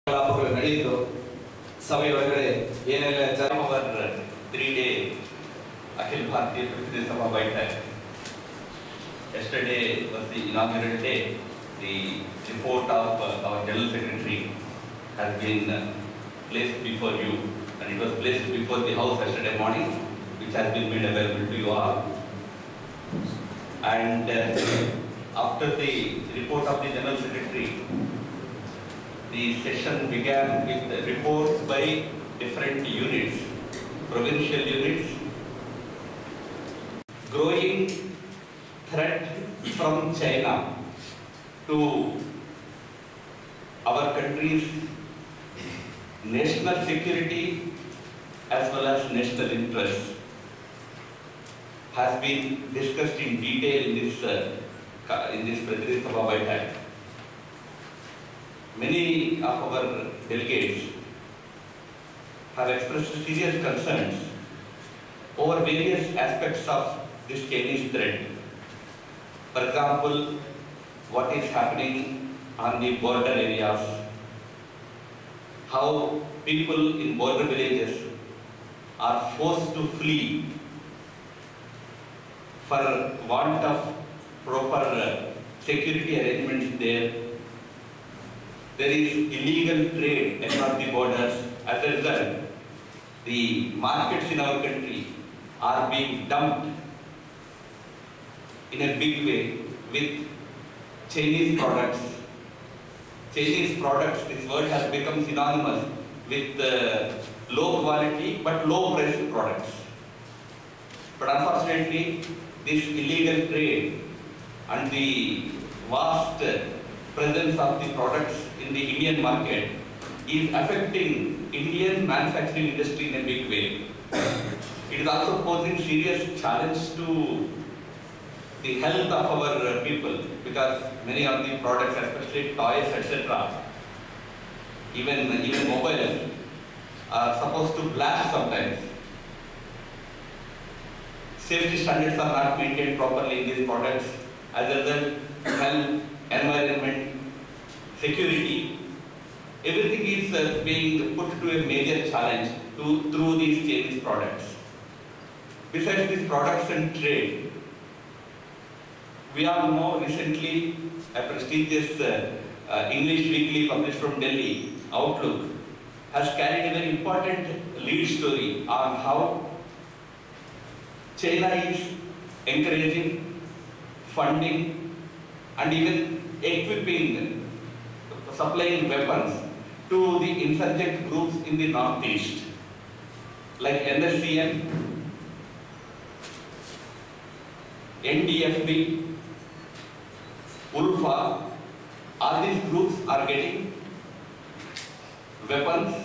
ಕಲಾಪಗಳು ನಡೆಯಿತು. ಸಭೆ ಒಳಗಡೆ ಏನೆಲ್ಲ hour 3-day Akhil Bharatiya Pratidhi Sabha Baitak. Yesterday was the inaugural day. The report of our General Secretary has been placed before you, and it was placed before the House yesterday morning, which has been made available to you all. And after the report of the General Secretary, the session began with reports by different units, provincial units. Growing threat from China to our country's national security as well as national interests has been discussed in detail in this Pratidhi Sabha Baitak. Many of our delegates have expressed serious concerns over various aspects of this Chinese threat. For example, what is happening on the border areas, how people in border villages are forced to flee for want of proper security arrangements there. There is illegal trade across the borders. As a result, the markets in our country are being dumped in a big way with Chinese products. Chinese products, this word has become synonymous with low quality but low price products. But unfortunately, this illegal trade and the vast presence of the products in the Indian market is affecting Indian manufacturing industry in a big way. It is also posing serious challenge to the health of our people, because many of the products, especially toys, etc., even mobiles, are supposed to blast sometimes. Safety standards are not maintained properly in these products. As a result, health, environment, security, everything is being put to a major challenge through these Chinese products. Besides these products and trade, we all know recently a prestigious English weekly published from Delhi, Outlook, has carried a very important lead story on how China is encouraging, funding, and even equipping, supplying weapons to the insurgent groups in the northeast, like NSCN, NDFB, ULFA. All these groups are getting weapons,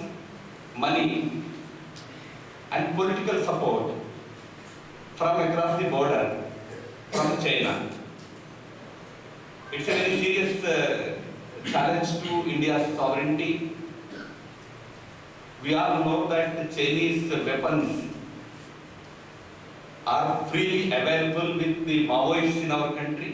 money, and political support from across the border from China. It's a very serious challenge to India's sovereignty. We all know that the Chinese weapons are freely available with the Maoists in our country.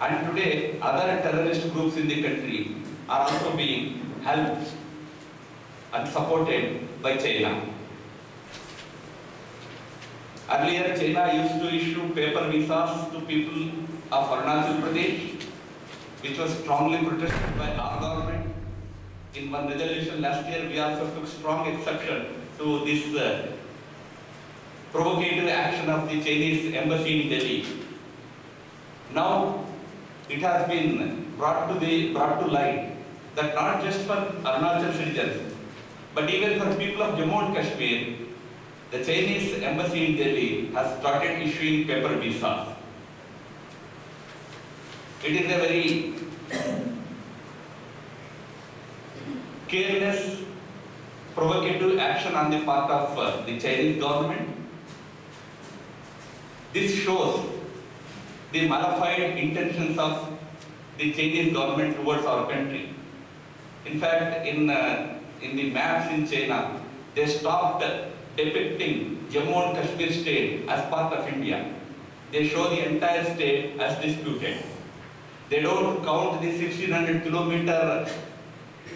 And today, other terrorist groups in the country are also being helped and supported by China. Earlier, China used to issue paper visas to people of Arunachal Pradesh, which was strongly protested by our government. In one resolution last year, we also took strong exception to this provocative action of the Chinese embassy in Delhi. Now, it has been brought to light that not just for Arunachal citizens, but even for people of Jammu and Kashmir, the Chinese embassy in Delhi has started issuing paper visas. It is a very careless, provocative action on the part of the Chinese government. This shows the malified intentions of the Chinese government towards our country. In fact, in the maps in China, they stopped depicting Jammu and Kashmir state as part of India. They show the entire state as disputed. They don't count the 1600-kilometer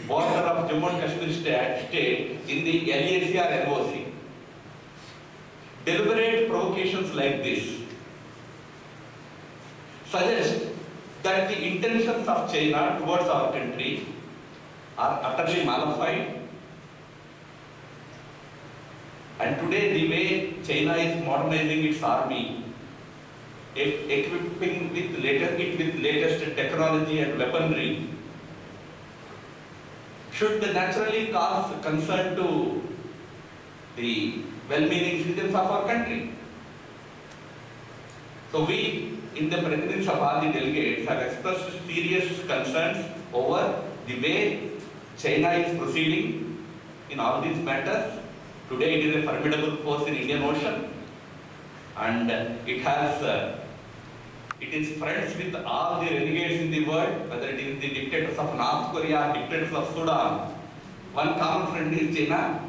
border of Jammu and Kashmir state in the LAC or LOC. Deliberate provocations like this suggest that the intentions of China towards our country are utterly malified. And today, the way China is modernizing its army, equipping it with latest technology and weaponry, should naturally cause concern to the well-meaning citizens of our country. So we, in the Prathinidhi Sabha, the delegates, have expressed serious concerns over the way China is proceeding in all these matters. Today it is a formidable force in Indian Ocean, and it is friends with all the renegades in the world, whether it is the dictators of North Korea, dictators of Sudan. One common friend is China.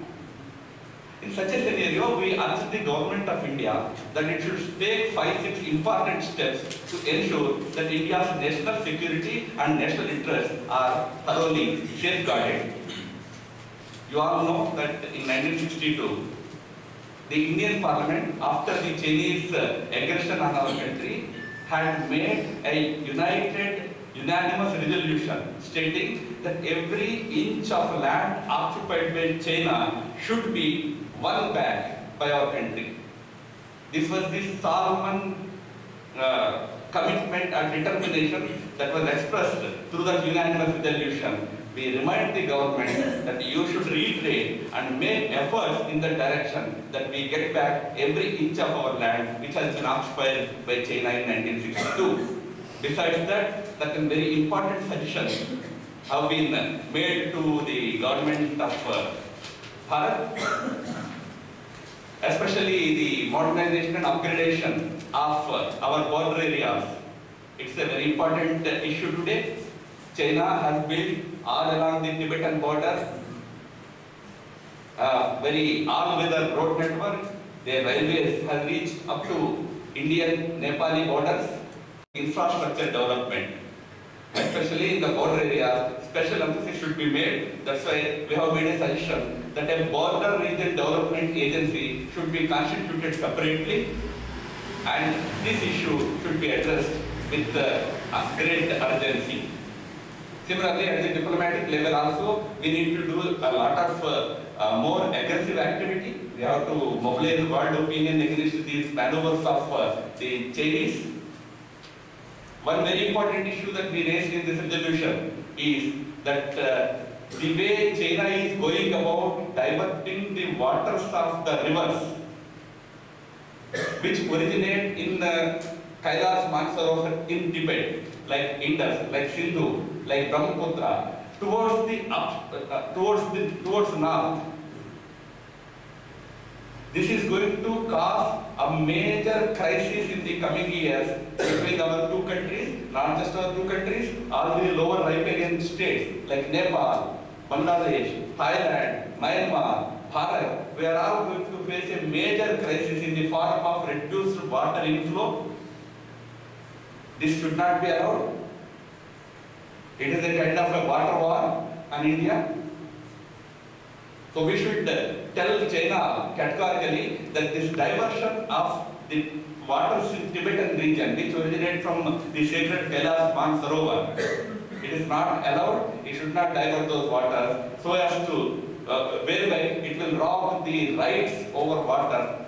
In such a scenario, we urge the government of India that it should take 5-6 important steps to ensure that India's national security and national interests are thoroughly safeguarded. You all know that in 1962, the Indian Parliament, after the Chinese aggression on our country, had made a unanimous resolution stating that every inch of land occupied by China should be won back by our country. This was the solemn commitment and determination that was expressed through that unanimous resolution. We remind the government that you should reiterate and make efforts in the direction that we get back every inch of our land which has been occupied by China in 1962. Besides that, certain very important suggestions have been made to the government of Bharat, especially the modernization and upgradation of our border areas. It's a very important issue today. China has built all along the Tibetan border very all-weather road network. Their railways have reached up to Indian-Nepali borders. Infrastructure development, especially in the border area, special emphasis should be made. That's why we have made a suggestion that a border region development agency should be constituted separately, and this issue should be addressed with great urgency. Similarly, at the diplomatic level also, we need to do a lot of more aggressive activity. We have to mobilize world opinion against these maneuvers of the Chinese. One very important issue that we raised in this resolution is that the way China is going about diverting the waters of the rivers which originate in the Kailash Mansarovar in Tibet, like Indus, like Sindhu, like Brahmaputra, towards north. This is going to cause a major crisis in the coming years between our two countries, not just our two countries, all the lower riparian states like Nepal, Bangladesh, Thailand, Myanmar, Bharat. We are all going to face a major crisis in the form of reduced water inflow. This should not be allowed. It is a kind of a water war on India. So we should tell China categorically that this diversion of the waters in Tibetan region, which originate from the sacred Kailash Mansarovar, it is not allowed. It should not divert those waters so as to whereby it will rob the rights over water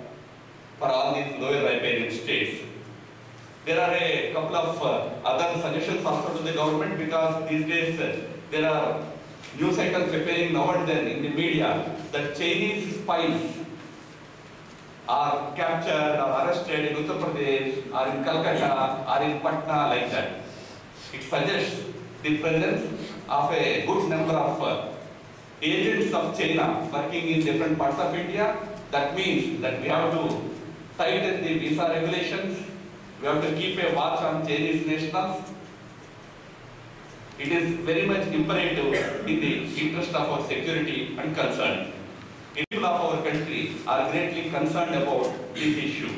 for all these lower riparian states. There are a couple of other suggestions also to the government, because these days there are news items appearing now and then in the media that Chinese spies are captured or arrested in Uttar Pradesh or in Calcutta or in Patna, like that. It suggests the presence of a good number of agents of China working in different parts of India. That means that we have to tighten the visa regulations. We have to keep a watch on Chinese nationals. It is very much imperative in the interest of our security and concern. People of our country are greatly concerned about this issue.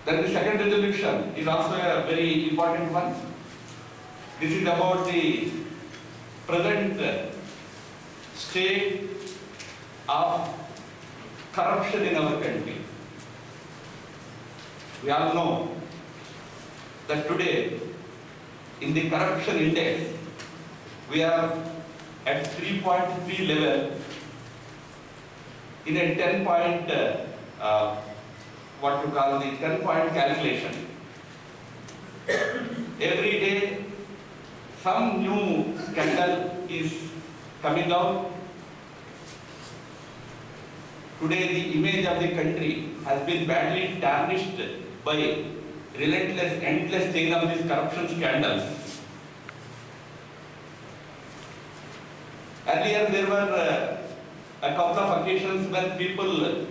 Then the second resolution is also a very important one. This is about the present state of corruption in our country. We all know that today in the corruption index we are at 3.3 level in a 10-point what you call the 10-point calculation. Every day some new scandal is coming out. Today the image of the country has been badly tarnished by relentless, endless chain of these corruption scandals. Earlier there were a couple of occasions when people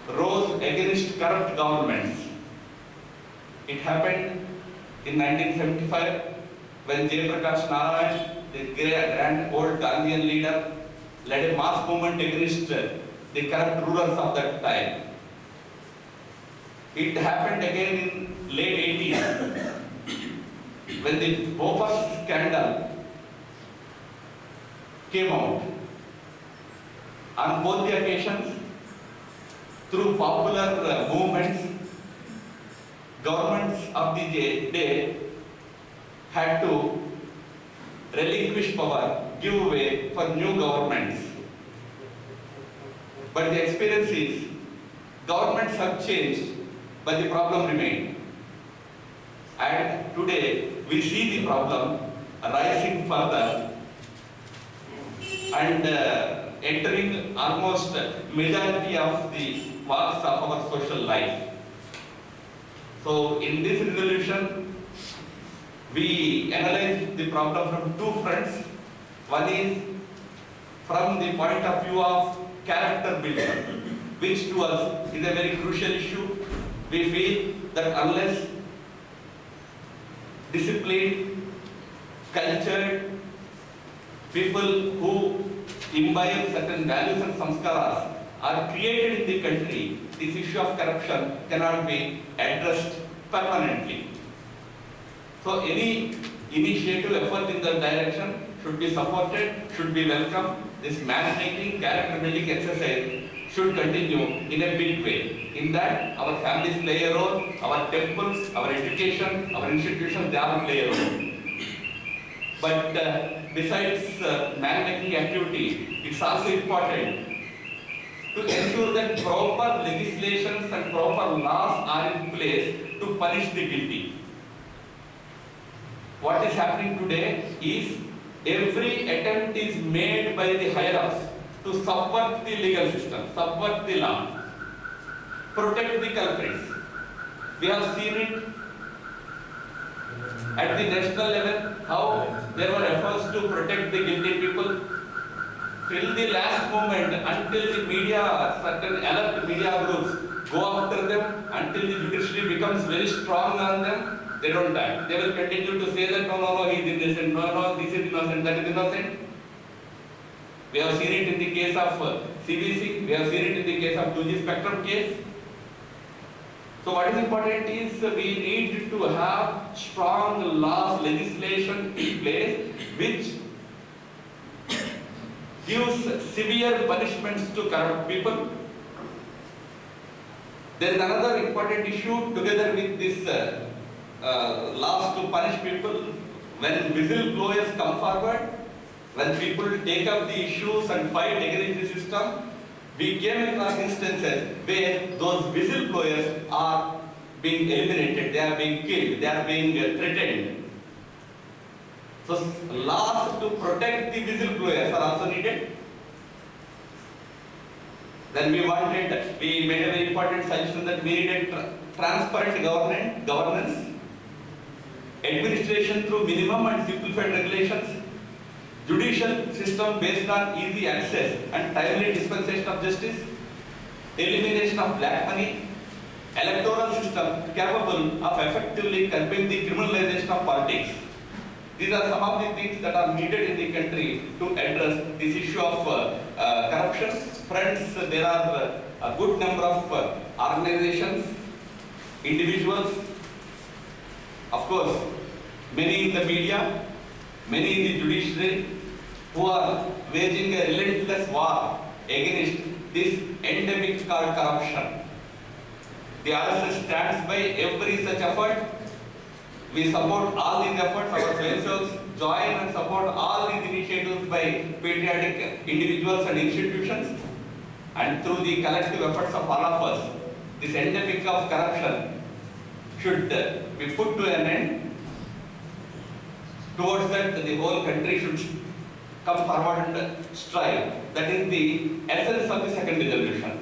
rose against corrupt governments. It happened in 1975 when Jayaprakash Narayan, the grand old Gandhian leader, led a mass movement against the corrupt rulers of that time. It happened again in late 80s when the Bofors scandal came out. On both the occasions, through popular movements, governments of the day had to relinquish power, give way for new governments. But the experience is, governments have changed, but the problem remained. And today, we see the problem rising further and entering almost majority of the parts of our social life. So, in this resolution, we analyze the problem from two fronts. One is from the point of view of character building, which to us is a very crucial issue. We feel that unless disciplined, cultured people who imbibe certain values and samskaras are created in the country, this issue of corruption cannot be addressed permanently. So any initiative effort in that direction should be supported, should be welcome. This matchmaking, character building exercise should continue in a big way. In that, our families play a role, our temples, our education, our institutions, they all play a role. But besides man-making activity, it's also important to ensure that proper legislations and proper laws are in place to punish the guilty. What is happening today is every attempt is made by the higher-ups to subvert the legal system, subvert the law, protect the culprits. We have seen it at the national level, how there were efforts to protect the guilty people. Till the last moment, until the media, certain alert media groups go after them, until the judiciary becomes very strong on them, they don't act. They will continue to say that no, he is innocent, no, this is innocent, that is innocent. We have seen it in the case of CBC, we have seen it in the case of 2G spectrum case. So what is important is we need to have strong laws, legislation in place which gives severe punishments to corrupt people. There is another important issue together with this laws to punish people. When whistleblowers come forward, when people take up the issues and fight against the system, we came across instances where those whistleblowers are being eliminated, they are being killed, they are being threatened. So laws to protect the whistleblowers are also needed. Then we made a very important suggestion that we needed transparent governance, administration through minimum and simplified regulations, judicial system based on easy access and timely dispensation of justice, elimination of black money, electoral system capable of effectively curbing the criminalization of politics. These are some of the things that are needed in the country to address this issue of corruption. Friends, there are a good number of organizations individuals, of course, many in the media, many in the judiciary, who are waging a relentless war against this endemic called corruption. The RSS stands by every such effort. We support all these efforts. Our fellows join and support all these initiatives by patriotic individuals and institutions. And through the collective efforts of all of us, this endemic of corruption should be put to an end. Towards that, the whole country should come forward and strive. That is the essence of the second resolution.